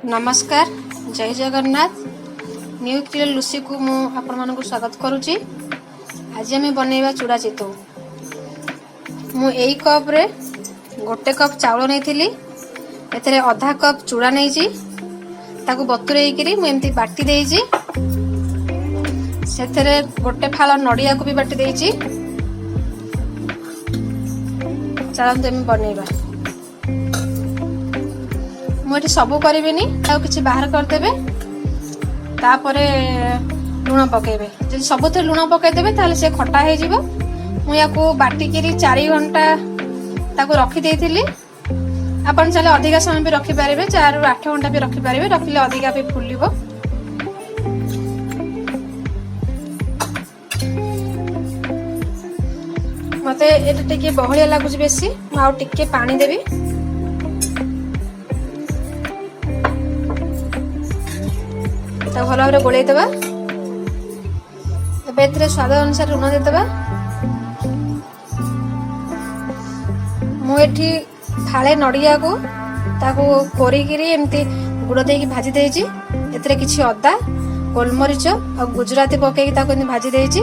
नमस्कार जय Jagannath new clear Lucy को मु आपण मानक स्वागत करुच्ची। आज आम बनैबा चूड़ा चितौ। मु एई कप रे गोटे कप चाउल नैथिली एतरे आधा कप चूड़ा नैची ताकू बतुरेई करी मु एमती बाटी देइची। सेथरे गोटे फाଳ नडिया को भी बाटी देइची। चलंतु एम बनैबा। मुझे सबू करी कि बाहर करदेवे तापरे लुण पकेबे। जब सबुथ लुण पकईदेवे ताले से खटा हो मुझे बाटिक 4 घंटा ताको रखी देइथिली। आपण चले अधिका समय भी रखिपारे 4 ରୁ 8 घंटा भी रखिपारे रखिले अधिका भी फुलिबो। मते एटा टिके बहलिया लागुच बेसी आ टिके पानी देबी। भल भाव गोल देवा। स्वाद अनुसार लुण देदेबा। मुझे फाळे नड़िया को ताको कोरिकिरी एमती गुड़ देकी भाजी देइची। एतरे किछि अदा गोलमरीच और गुजराती पकेकी ताको एमती भाजी देइची।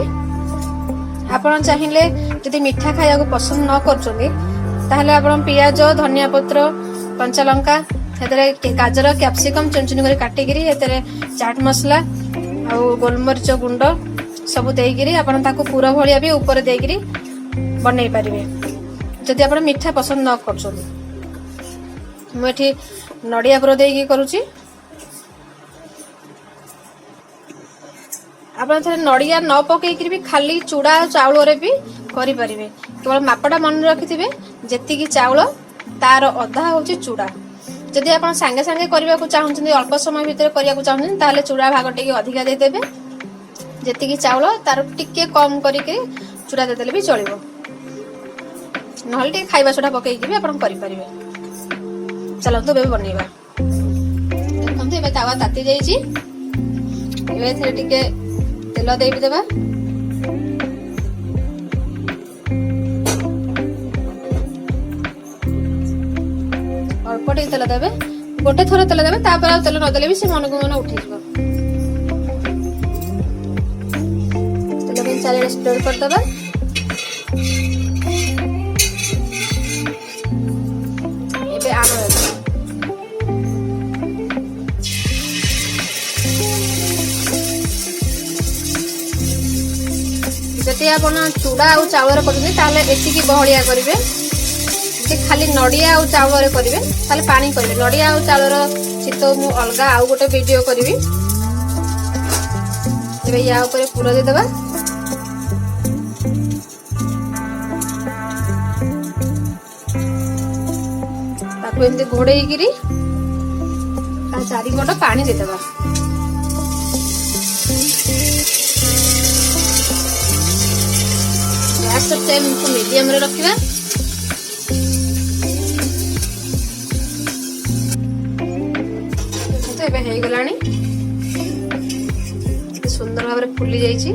आपण चाहिए जदि मीठा खाया पसंद न करछोंदी ताहले आपण पियाज धनिया पत्र कंचा लंका गाजर कैप्सिकम चुन चुन काटिकी चाट मसला आ गोलमरीच गुंड सब देकरी आपण ताको पूरा भलिया भी ऊपर देकरी बनई पारिबे जदि आपण मीठा पसंद न करछोंदी। मु एठी नडिया पुर देकी करूची। आपण थरे नडिया न पकेकी भी खाली चूड़ा चाउल रे भी करि पारिबे। केवल मापटा मन रखिथिबे जेतिकी चाउल तार अधा होची चूड़ा। जदि आप सांगे सांगे करने को चाहते अल्प समय भितर करने को चाहते ताले चूड़ा भाग टे अधिका देदेवे। जी चाउल तार टिके कम करके चूड़ा देदेले भी चलो ना खाइबा सोडा पकईकी भी आप करें। चलतु बे बनैबा। देखते ए तावा ताती जाइए टिके तेल दे देवा। अल्प टे तेल देवे गोटे थर तेल देवे तापर तेल नदेले भी से मन को मन उठे तेल चारिड़े स्प्रेड करदे। जदि आप चूड़ा और चाउल करती बहलिया करेंगे। खाली नडिया और चाउल रे करिवे ताले पानी करिवे। नडिया और चाउल चितो मु अलगा आउ गोटे वीडियो करिवि। एबे या ऊपर पूरा दे देबा। ताको एमते घोड़ेई गिरी ता 4 घंटा पानी दे देबा। गैस फ्लेम को मीडियम रे रखिबा। गलानी सुंदर भाव फुली जाइए।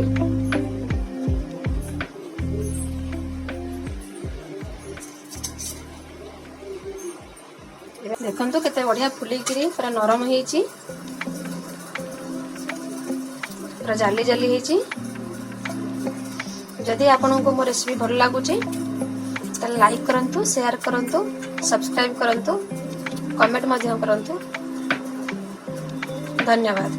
देखो केते बढ़िया फुलिकी पूरा नरम होइछि पूरा जाली जाली होइछि। जदि आपनको मो रेसिपी भल लागुछि ताले लाइक करंतु शेयर करंतु सब्सक्राइब करंतु कमेंट मध्य करंतु। धन्यवाद।